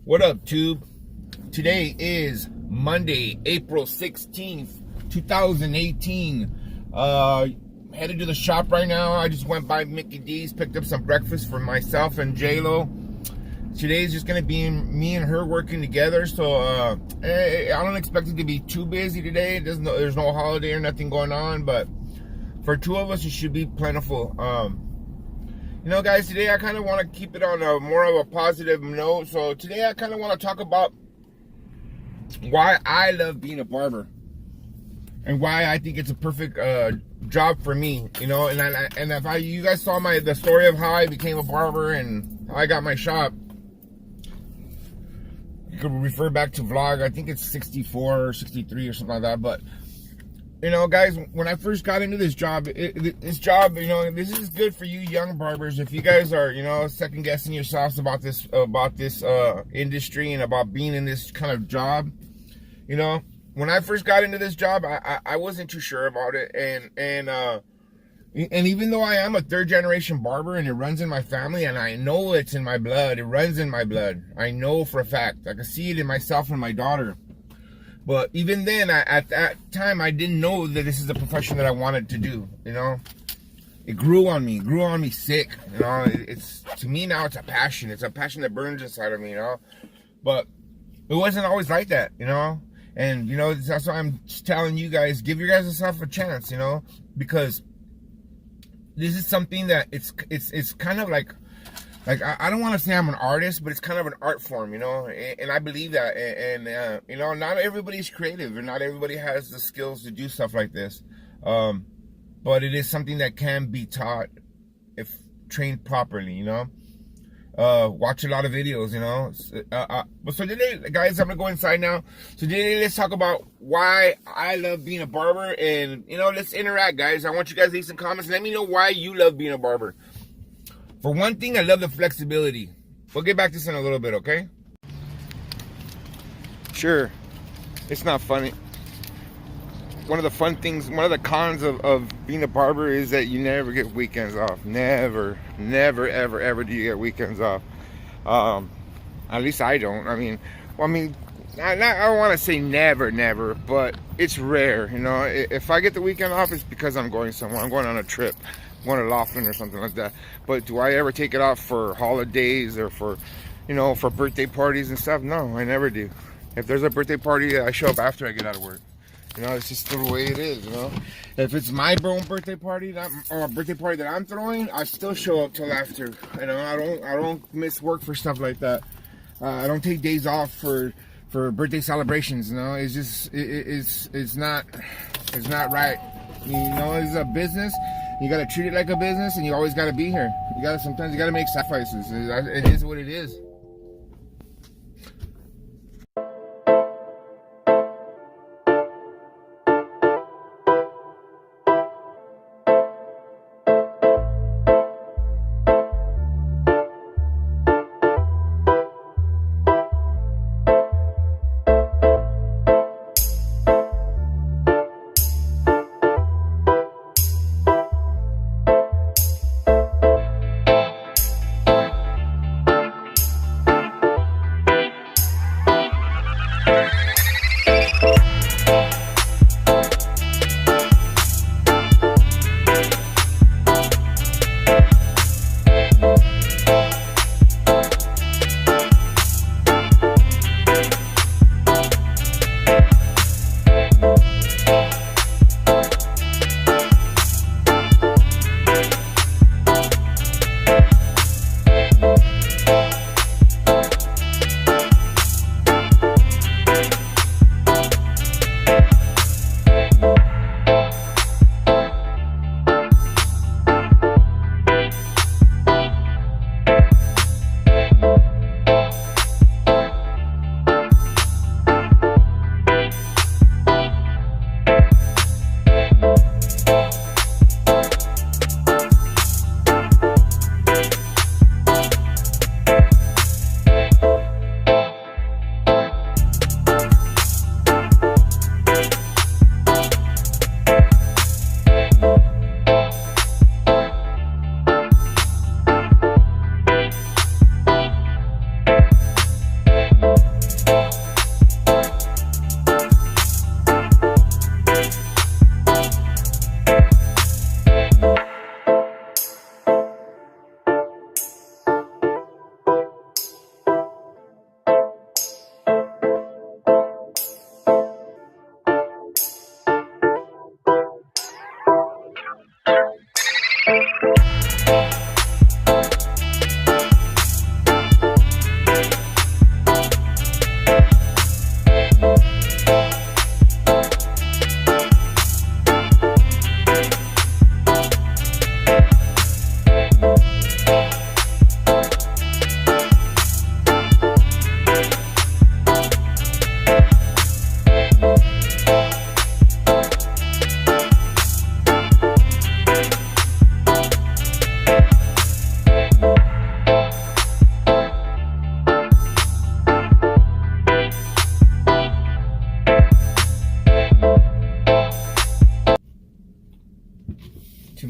What up, Tube? Today is Monday, April 16th, 2018. Headed to the shop right now. I just went by Mickey D's, picked up some breakfast for myself and J-Lo. Today's just gonna be me and her working together, so I don't expect it to be too busy today. There's no holiday or nothing going on, but for two of us, it should be plentiful. You know, guys, today I kind of want to keep it on a more of a positive note. So today I kind of want to talk about why I love being a barber and why I think it's a perfect job for me. You know, and if you guys saw the story of how I became a barber and how I got my shop, you could refer back to vlog. I think it's 64 or 63 or something like that. But you know, guys, when I first got into this job, you know, this is good for you young barbers. If you guys are, you know, second guessing yourselves about this industry and about being in this kind of job, you know, when I first got into this job, I wasn't too sure about it, and even though I am a third generation barber and it runs in my family and I know it's in my blood, it runs in my blood. I know for a fact. I can see it in myself and my daughter. But even then, at that time, I didn't know that this is a profession that I wanted to do, you know. It grew on me sick, you know. To me now, it's a passion. It's a passion that burns inside of me, you know. But it wasn't always like that, you know. And, you know, that's why I'm just telling you guys, give your guys yourself a chance, you know. Because this is something that it's kind of like I don't want to say I'm an artist, but it's kind of an art form, you know, and I believe that, and you know, not everybody's creative, and not everybody has the skills to do stuff like this, but it is something that can be taught if trained properly, you know. Watch a lot of videos, you know. But so today, guys, I'm gonna go inside now. So today, let's talk about why I love being a barber, and you know, let's interact, guys. I want you guys to leave some comments. Let me know why you love being a barber. For one thing, I love the flexibility. We'll get back to this in a little bit, okay? Sure, it's not funny. One of the fun things, one of the cons of being a barber is that you never get weekends off. Never, ever, ever do you get weekends off. At least I don't. I mean, I don't want to say never, but it's rare, you know. If I get the weekend off, it's because I'm going somewhere. I'm going on a trip. Going to Laughlin or something like that. But do I ever take it off for holidays or for, you know, for birthday parties and stuff? No, I never do. If there's a birthday party, I show up after I get out of work. You know, it's just the way it is, you know. If it's my own birthday party or a birthday party that I'm throwing, I still show up till after. You know, I don't miss work for stuff like that. I don't take days off for birthday celebrations, you know. It's just it's not right. You know, it's a business. You gotta treat it like a business, and you always gotta be here. Sometimes you gotta make sacrifices. It is what it is.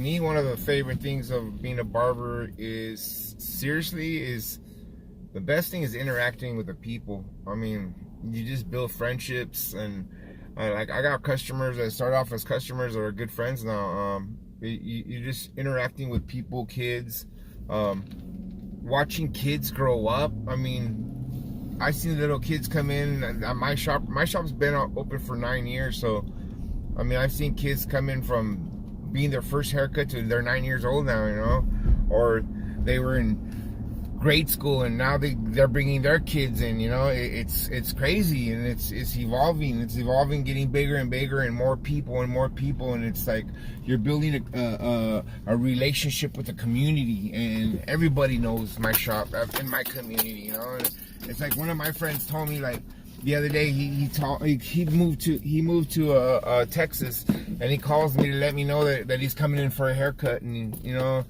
me, one of the favorite things of being a barber is the best thing is interacting with the people. I mean, you just build friendships, and like I got customers that start off as customers or are good friends now. You're just interacting with people, kids, watching kids grow up. I mean, I seen little kids come in at my shop. My shop's been open for 9 years, so I mean, I've seen kids come in from being their first haircut to they're 9 years old now, you know, or they were in grade school and now they're bringing their kids in, you know. It's crazy, and it's evolving, getting bigger and bigger, and more people, and it's like you're building a relationship with the community, and everybody knows my shop in my community, you know. And it's like one of my friends told me, like, the other day he moved to Texas, and he calls me to let me know that he's coming in for a haircut, and you know,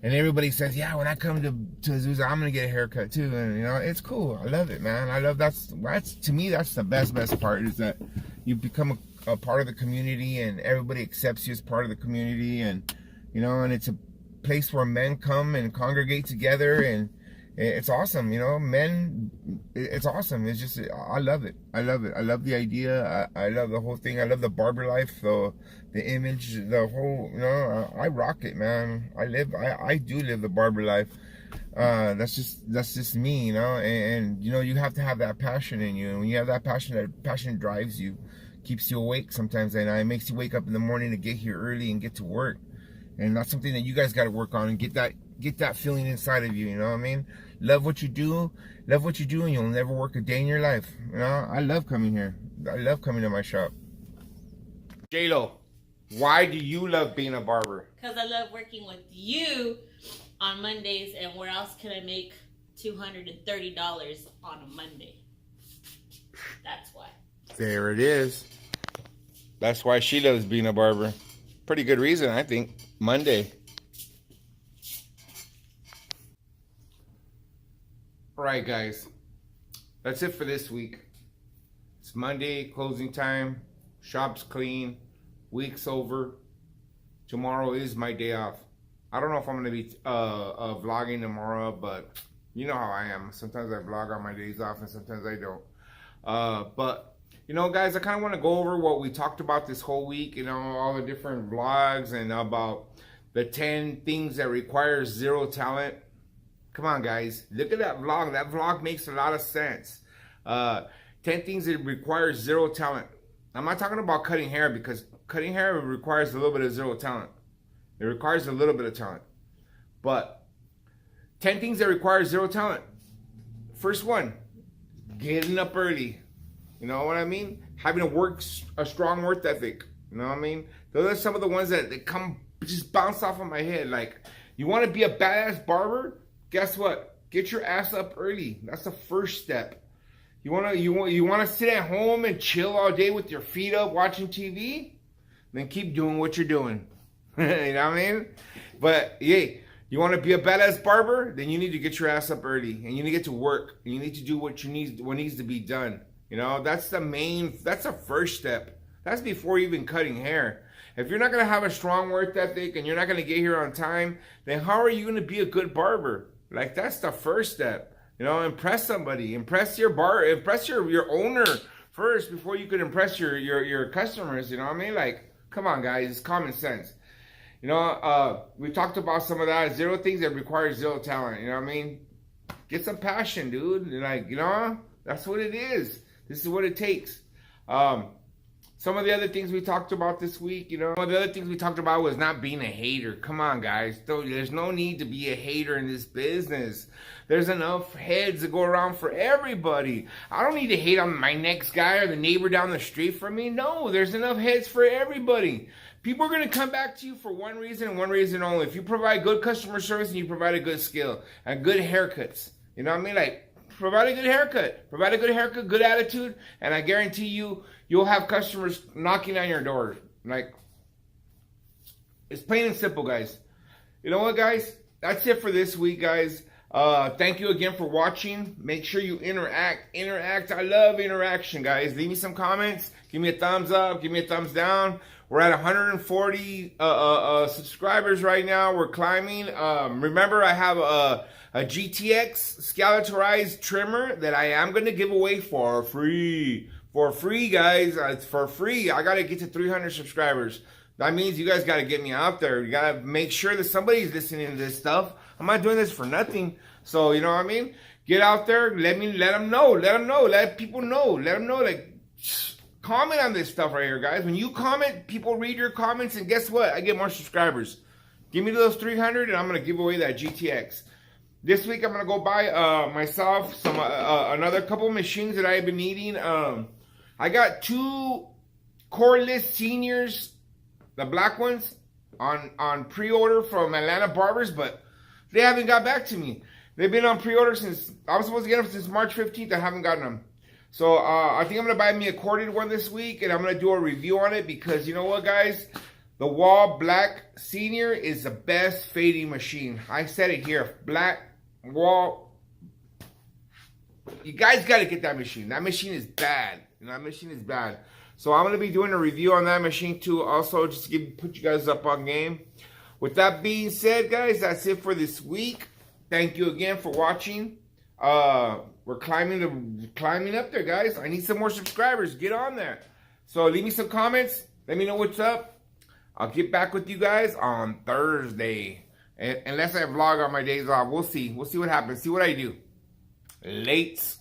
and everybody says, yeah, when I come to Azusa, I'm gonna get a haircut too, and you know, it's cool. I love it, man. I love that's to me, that's the best part, is that you become a part of the community, and everybody accepts you as part of the community, and you know, and it's a place where men come and congregate together, and it's awesome, you know. Men, it's awesome. It's just, I love it. I love the idea. I love the whole thing. I love the barber life, the image, the whole, you know, I rock it, man. I do live the barber life. That's just me, you know. And you know, you have to have that passion in you. And when you have that passion drives you, keeps you awake sometimes, and it makes you wake up in the morning to get here early and get to work. And that's something that you guys got to work on and get that feeling inside of you, you know what I mean? Love what you do, and you'll never work a day in your life. You know, I love coming here. I love coming to my shop. J-Lo, why do you love being a barber? Because I love working with you on Mondays, and where else can I make $230 on a Monday? That's why. There it is. That's why she loves being a barber. Pretty good reason, I think. Monday. Alright, guys, that's it for this week. It's Monday, closing time, shop's clean, week's over. Tomorrow is my day off. I don't know if I'm going to be vlogging tomorrow, but you know how I am. Sometimes I vlog on my days off and sometimes I don't. But, you know, guys, I kind of want to go over what we talked about this whole week, you know, all the different vlogs, and about the 10 things that require zero talent. Come on, guys. Look at that vlog. That vlog makes a lot of sense. 10 things that require zero talent. I'm not talking about cutting hair, because cutting hair requires a little bit of zero talent. It requires a little bit of talent. But 10 things that require zero talent. First one, getting up early. You know what I mean? Having a strong work ethic. You know what I mean? Those are some of the ones that come just bounce off of my head. Like, you want to be a badass barber? Guess what? Get your ass up early. That's the first step. You wanna sit at home and chill all day with your feet up watching TV? Then keep doing what you're doing. You know what I mean? But yeah, you want to be a badass barber? Then you need to get your ass up early, and you need to get to work, and you need to do what needs to be done. You know, that's the first step. That's before even cutting hair. If you're not gonna have a strong work ethic and you're not gonna get here on time, then how are you gonna be a good barber? Like, that's the first step. You know, impress somebody, impress your owner first before you could impress your customers. You know what I mean? Like, come on, guys, it's common sense. You know, we talked about some of that. 0 things that require zero talent. You know what I mean? Get some passion, dude. Like, you know, that's what it is. This is what it takes. Some of the other things we talked about this week, you know, one of the other things we talked about was not being a hater. Come on, guys. There's no need to be a hater in this business. There's enough heads to go around for everybody. I don't need to hate on my next guy or the neighbor down the street from me. No, there's enough heads for everybody. People are going to come back to you for one reason and one reason only. If you provide good customer service and you provide a good skill and good haircuts, you know what I mean? Like, provide a good haircut, good attitude, and I guarantee you'll have customers knocking on your door. Like, it's plain and simple, guys. You know what, guys? That's it for this week, guys. Thank you again for watching. Make sure you interact. I love interaction, guys. Leave me some comments. Give me a thumbs up. Give me a thumbs down. We're at 140 subscribers right now. We're climbing. Remember, I have a GTX skeletonized trimmer that I am going to give away for free. For free, guys. It's for free. I got to get to 300 subscribers. That means you guys got to get me out there. You got to make sure that somebody's listening to this stuff. I'm not doing this for nothing. So, you know what I mean? Get out there. Let them know. Let people know. Let them know. Like, comment on this stuff right here, guys. When you comment, people read your comments, and guess what? I get more subscribers. Give me those 300, and I'm going to give away that GTX. This week, I'm going to go buy myself some another couple machines that I've been needing. I got 2 cordless seniors, the black ones, on pre-order from Atlanta Barbers, but they haven't got back to me. They've been on pre-order since, I was supposed to get them since March 15th. I haven't gotten them. So I think I'm going to buy me a corded one this week, and I'm going to do a review on it because, you know what, guys? The Walh Black Senior is the best fading machine. I said it here. Black Walh. You guys got to get that machine. That machine is bad. That machine is bad. So I'm going to be doing a review on that machine too. Also, just to put you guys up on game. With that being said, guys, that's it for this week. Thank you again for watching. We're climbing up there, guys. I need some more subscribers. Get on there. So leave me some comments. Let me know what's up. I'll get back with you guys on Thursday. Unless I vlog on my days off. We'll see. We'll see what happens. See what I do. Lates.